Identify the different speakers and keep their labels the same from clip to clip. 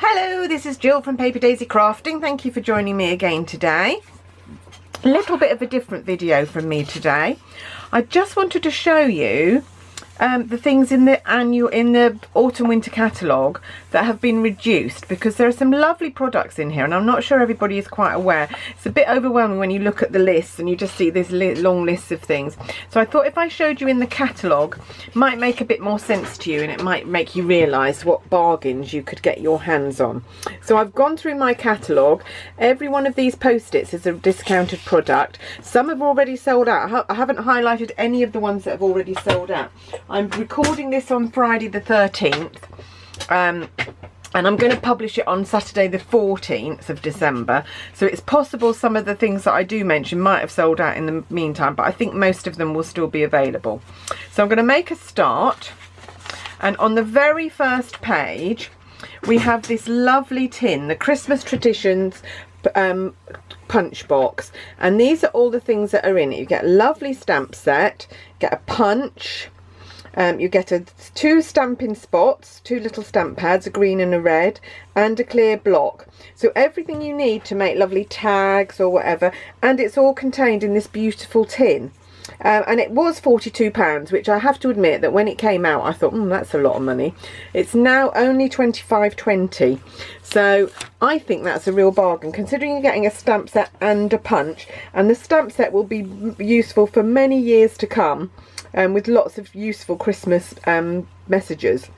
Speaker 1: Hello, this is Jill from Paper Daisy Crafting. Thank you for joining me again today. A little bit of a different video from me today. I just wanted to show you the things in the autumn winter catalogue that have been reduced, because there are some lovely products in here and I'm not sure everybody is quite aware. It's a bit overwhelming when you look at the list and you just see this long list of things. So I thought if I showed you in the catalogue, it might make a bit more sense to you and it might make you realise what bargains you could get your hands on. So I've gone through my catalogue. Every one of these post-its is a discounted product. Some have already sold out. I haven't highlighted any of the ones that have already sold out. I'm recording this on Friday the 13th and I'm going to publish it on Saturday the 14th of December, so it's possible some of the things that I do mention might have sold out in the meantime, but I think most of them will still be available. So I'm going to make a start, and on the very first page we have this lovely tin, the Christmas Traditions punch box, and these are all the things that are in it. You get a lovely stamp set, get a punch, you get two stamping spots, two little stamp pads, a green and a red, and a clear block. So everything you need to make lovely tags or whatever, and it's all contained in this beautiful tin. And it was £42, which I have to admit that when it came out I thought, that's a lot of money. It's now only £25.20, so I think that's a real bargain considering you're getting a stamp set and a punch, and the stamp set will be useful for many years to come, with lots of useful Christmas messages.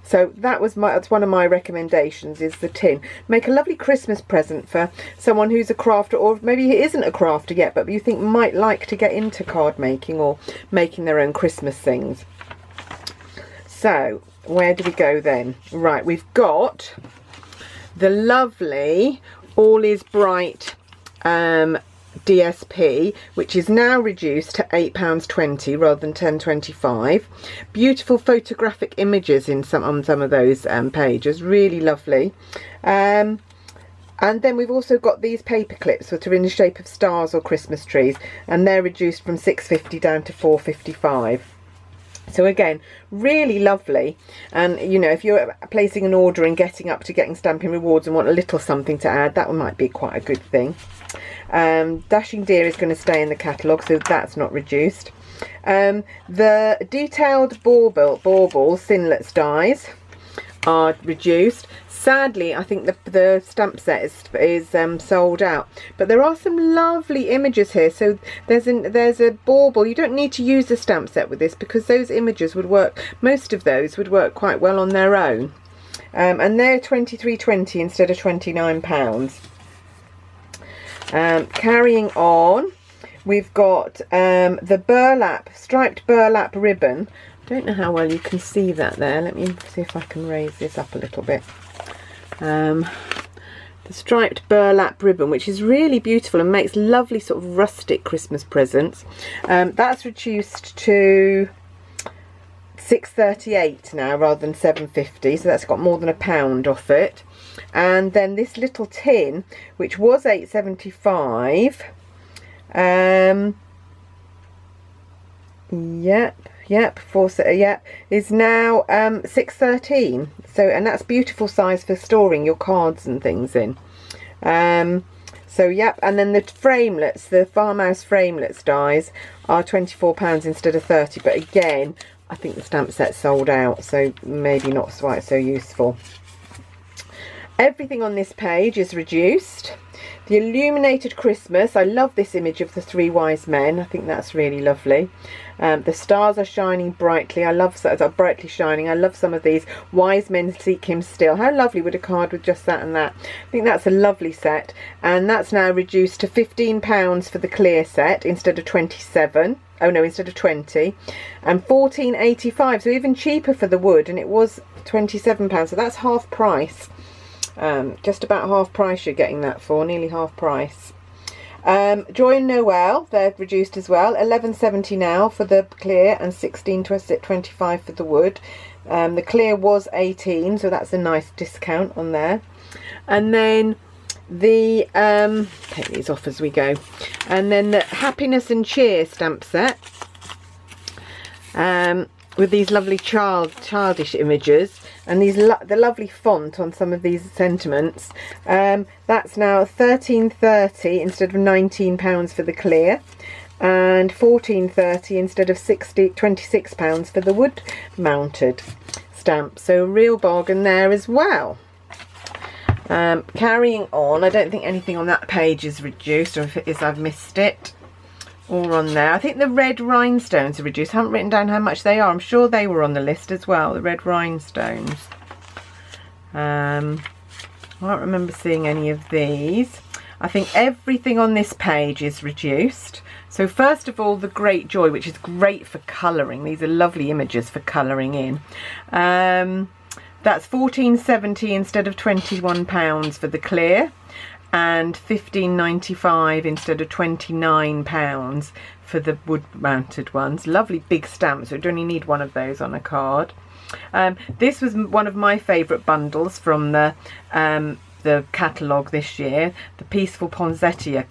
Speaker 1: So that's one of my recommendations, is the tin. Make a lovely Christmas present for someone who's a crafter, or maybe he isn't a crafter yet but you think might like to get into card making or making their own Christmas things. So where do we go then? Right, we've got the lovely All Is Bright DSP, which is now reduced to £8.20 rather than £10.25. Beautiful photographic images on some of those pages, really lovely. And then we've also got these paper clips which are in the shape of stars or Christmas trees, and they're reduced from £6.50 down to £4.55. So again, really lovely. And you know, if you're placing an order and getting up to getting stamping rewards and want a little something to add, that one might be quite a good thing. Dashing Deer is going to stay in the catalogue, so that's not reduced. The detailed bauble Thinlets dies are reduced. Sadly, I think the stamp set is sold out, but there are some lovely images here. So there's a bauble. You don't need to use a stamp set with this because those images would work. Most of those would work quite well on their own, and they're £23.20 instead of £29. Carrying on, we've got the striped burlap ribbon. I don't know how well you can see that there. Let me see if I can raise this up a little bit. The striped burlap ribbon, which is really beautiful and makes lovely sort of rustic Christmas presents. That's reduced to £6.38 now rather than £7.50, so that's got more than £1 off it. And then this little tin, which was £8.75, is now £6.13. So, and that's beautiful size for storing your cards and things in. So yep, and then the framelets, the farmhouse framelets dies are £24 instead of £30, but again I think the stamp set sold out, so maybe not quite so useful. Everything on this page is reduced. The Illuminated Christmas, I love this image of the three wise men. I think that's really lovely. The stars are shining brightly. I love brightly shining. I love some of these. Wise men seek him still. How lovely would a card with just that and that? I think that's a lovely set, and that's now reduced to £15 for the clear set instead of 27. Oh no, instead of 20, and £14.85, so even cheaper for the wood, and it was £27, so that's half price. Just about half price you're getting that for, nearly half price. Joy and Noel, they're reduced as well, £11.70 now for the clear and £16.25 for the wood. The clear was £18, so that's a nice discount on there. And then the take these off as we go, and then the Happiness and Cheer stamp set with these lovely childish images, and these the lovely font on some of these sentiments. That's now £13.30 instead of £19 for the clear, and £14.30 instead of £26 for the wood mounted stamp. So a real bargain there as well. Carrying on, I don't think anything on that page is reduced, or if it is, I've missed it. All on there. I think the red rhinestones are reduced. I haven't written down how much they are. I'm sure they were on the list as well, the red rhinestones. I don't remember seeing any of these. I think everything on this page is reduced. So first of all, the Great Joy, which is great for colouring. These are lovely images for colouring in. That's £14.70 instead of £21 for the clear, and £15.95 instead of £29 for the wood mounted ones. Lovely big stamps, so you only need one of those on a card. This was one of my favourite bundles from the catalogue this year, the Peaceful Poinsettia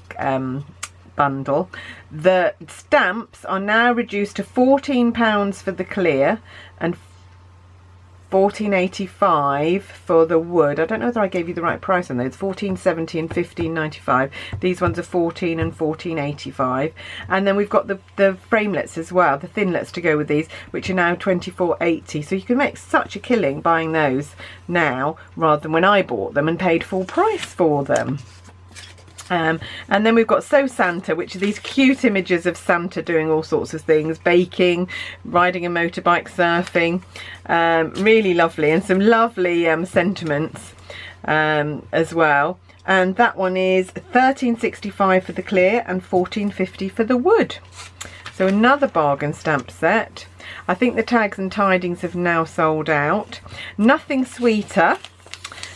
Speaker 1: bundle. The stamps are now reduced to £14 for the clear and £14.85 for the wood. I don't know whether I gave you the right price on those. £14.70 and £15.95. These ones are £14 and £14.85. And then we've got the framelets as well, the thinlets to go with these, which are now £24.80. So you can make such a killing buying those now rather than when I bought them and paid full price for them. And then we've got So Santa, which are these cute images of Santa doing all sorts of things, baking, riding a motorbike, surfing. Really lovely, and some lovely sentiments as well. And that one is £13.65 for the clear and £14.50 for the wood. So another bargain stamp set. I think the Tags and Tidings have now sold out. Nothing Sweeter.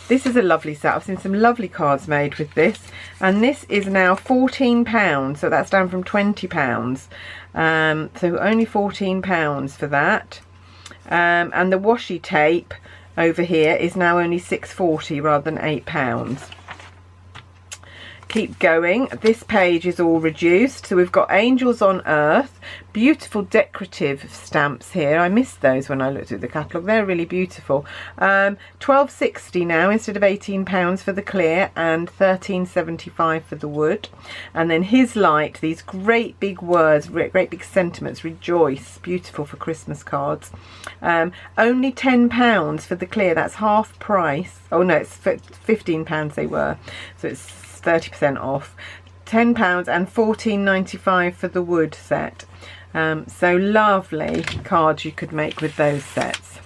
Speaker 1: This is a lovely set. I've seen some lovely cards made with this, and this is now £14, so that's down from £20. So only £14 for that. And the washi tape over here is now only £6.40 rather than £8. Keep going. This page is all reduced, so we've got Angels on Earth, beautiful decorative stamps here. I missed those when I looked at the catalogue. They're really beautiful. £12.60 now instead of £18 for the clear and £13.75 for the wood. And then His Light, these great big words, great big sentiments, rejoice, beautiful for Christmas cards. Only £10 for the clear, that's half price. Oh no, it's £15 they were, so it's 30% off. £10 and £14.95 for the wood set. So lovely cards you could make with those sets.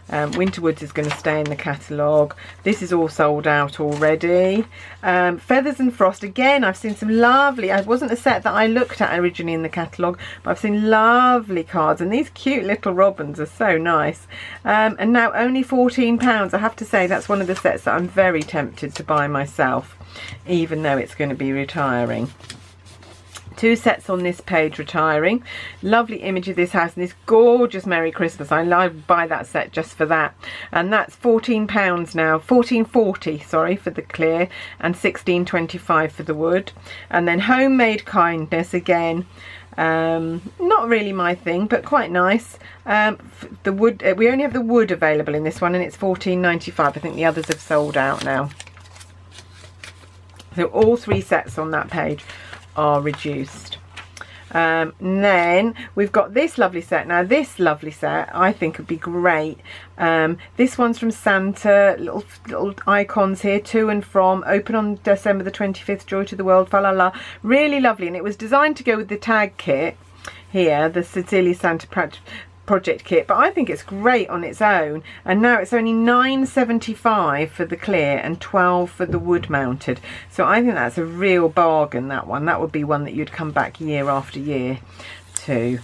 Speaker 1: Winterwoods is going to stay in the catalogue. This is all sold out already. Feathers and Frost, again I've seen some lovely, it wasn't a set that I looked at originally in the catalogue, but I've seen lovely cards, and these cute little robins are so nice. And now only £14. I have to say that's one of the sets that I'm very tempted to buy myself, even though it's going to be retiring. Two sets on this page retiring. Lovely image of this house and this gorgeous Merry Christmas. I buy that set just for that. And that's £14 now. £14.40, sorry, for the clear and £16.25 for the wood. And then Homemade Kindness, again, not really my thing, but quite nice. The wood, we only have the wood available in this one, and it's £14.95. I think the others have sold out now. So all three sets on that page are reduced. And then we've got this lovely set. Now this lovely set I think would be great. This one's from Santa, little icons here, to and from, open on December the 25th, joy to the world, fa la la. Really lovely, and it was designed to go with the tag kit here, the Sincerely Santa project kit, but I think it's great on its own. And now it's only £9.75 for the clear and £12 for the wood mounted, so I think that's a real bargain. That would be one that you'd come back year after year to.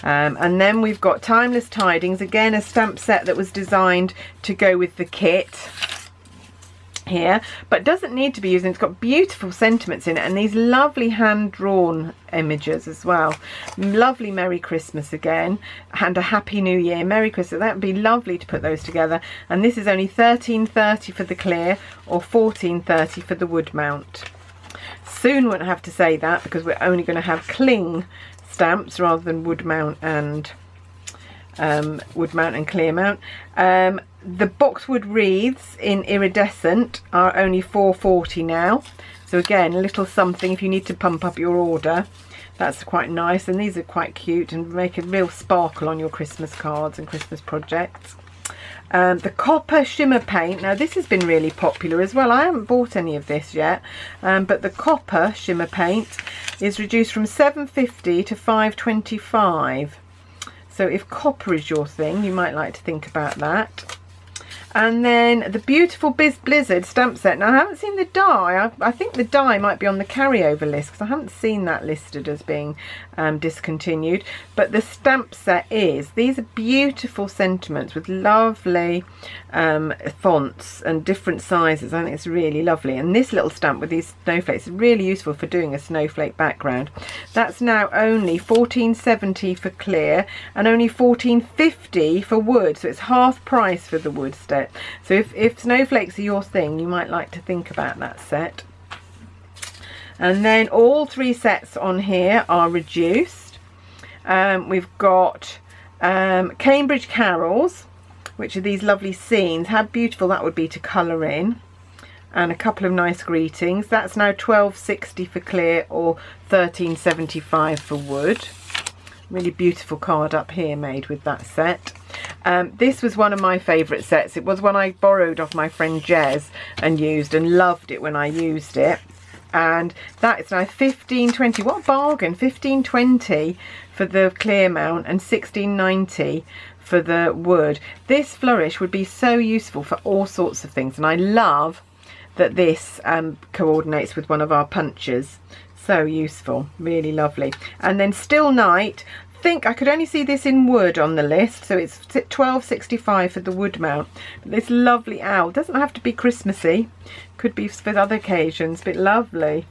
Speaker 1: And then we've got Timeless Tidings, again a stamp set that was designed to go with the kit here, but doesn't need to be used. It's got beautiful sentiments in it and these lovely hand-drawn images as well. Lovely Merry Christmas again, and a Happy New Year. Merry Christmas, that would be lovely to put those together. And this is only £13.30 for the clear or £14.30 for the wood mount. Soon won't have to say that because we're only going to have cling stamps rather than wood mount and wood mount and clear mount. The boxwood wreaths in iridescent are only £4.40 now. So again, a little something if you need to pump up your order. That's quite nice, and these are quite cute and make a real sparkle on your Christmas cards and Christmas projects. The copper shimmer paint, now this has been really popular as well. I haven't bought any of this yet, but the copper shimmer paint is reduced from £7.50 to £5.25. So if copper is your thing, you might like to think about that. And then the beautiful Blizzard stamp set. Now I haven't seen the die. I think the die might be on the carryover list because I haven't seen that listed as being discontinued. But the stamp set is, these are beautiful sentiments with lovely fonts and different sizes. I think it's really lovely. And this little stamp with these snowflakes is really useful for doing a snowflake background. That's now only £14.70 for clear and only £14.50 for wood. So it's half price for the wood set. So if snowflakes are your thing, you might like to think about that set. And then all three sets on here are reduced. We've got Cambridge Carols, which are these lovely scenes. How beautiful that would be to colour in. And a couple of nice greetings. That's now £12.60 for clear or £13.75 for wood. Really beautiful card up here made with that set. This was one of my favourite sets. It was one I borrowed off my friend Jez and used and loved it when I used it. And that is now £15.20. What a bargain! £15.20 for the clear mount and £16.90 for the wood. This flourish would be so useful for all sorts of things, and I love that this coordinates with one of our punches. So useful, really lovely. And then Still Night, I think I could only see this in wood on the list, so it's £12.65 for the wood mount. But this lovely owl, doesn't have to be Christmassy, could be for other occasions, but lovely.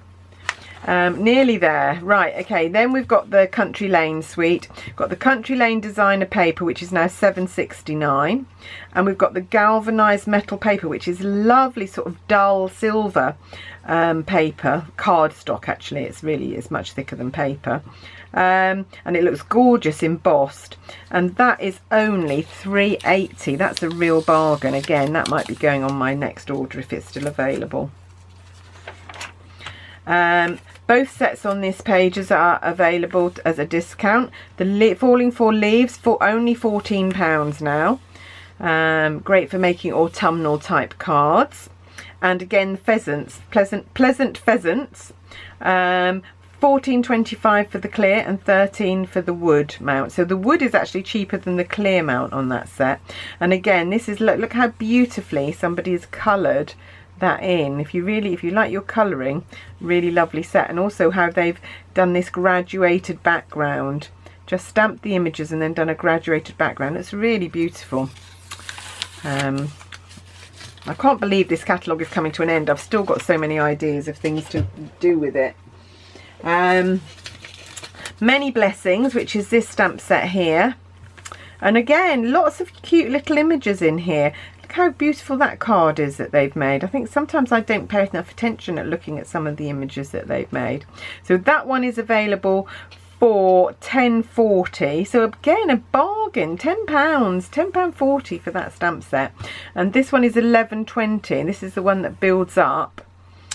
Speaker 1: Nearly there. Right, okay, then we've got the Country Lane suite. Got the Country Lane designer paper, which is now £7.69, and we've got the galvanized metal paper, which is lovely sort of dull silver paper, cardstock actually. It's really is much thicker than paper, and it looks gorgeous embossed, and that is only £3.80. That's a real bargain. Again, that might be going on my next order if it's still available. Both sets on this pages are available as a discount. The Falling for Leaves for only £14 now. Great for making autumnal type cards. And again, pheasants, pleasant pheasants. £14.25 for the clear and £13 for the wood mount. So the wood is actually cheaper than the clear mount on that set. And again, this is look how beautifully somebody has coloured that in. If you like your colouring, really lovely set. And also how they've done this graduated background, just stamped the images and then done a graduated background. It's really beautiful. I can't believe this catalogue is coming to an end. I've still got so many ideas of things to do with it. Many Blessings, which is this stamp set here, and again lots of cute little images in here. How beautiful that card is that they've made. I think sometimes I don't pay enough attention at looking at some of the images that they've made. So that one is available for £10.40. So again, a bargain. £10.40 for that stamp set. And this one is £11.20. And this is the one that builds up.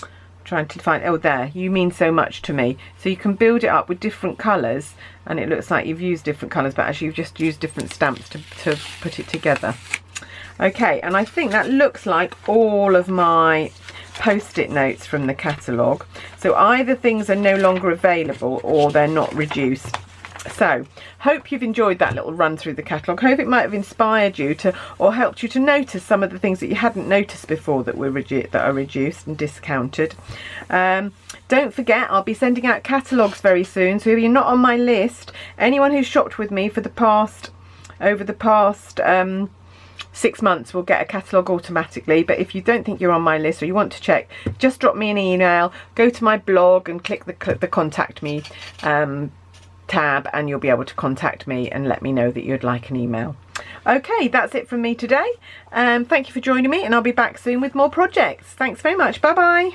Speaker 1: I'm trying to find, oh there, You Mean So Much to Me. So you can build it up with different colours, and it looks like you've used different colours, but actually you've just used different stamps to put it together. Okay, and I think that looks like all of my post-it notes from the catalogue. So either things are no longer available or they're not reduced. So, hope you've enjoyed that little run through the catalogue. Hope it might have inspired you to, or helped you to notice some of the things that you hadn't noticed before that are reduced and discounted. Don't forget, I'll be sending out catalogues very soon. So if you're not on my list, anyone who's shopped with me for over the past 6 months will get a catalogue automatically. But if you don't think you're on my list or you want to check, just drop me an email, go to my blog and click the contact me tab, and you'll be able to contact me and let me know that you'd like an email. Okay, that's it from me today. Thank you for joining me, and I'll be back soon with more projects. Thanks very much. Bye bye.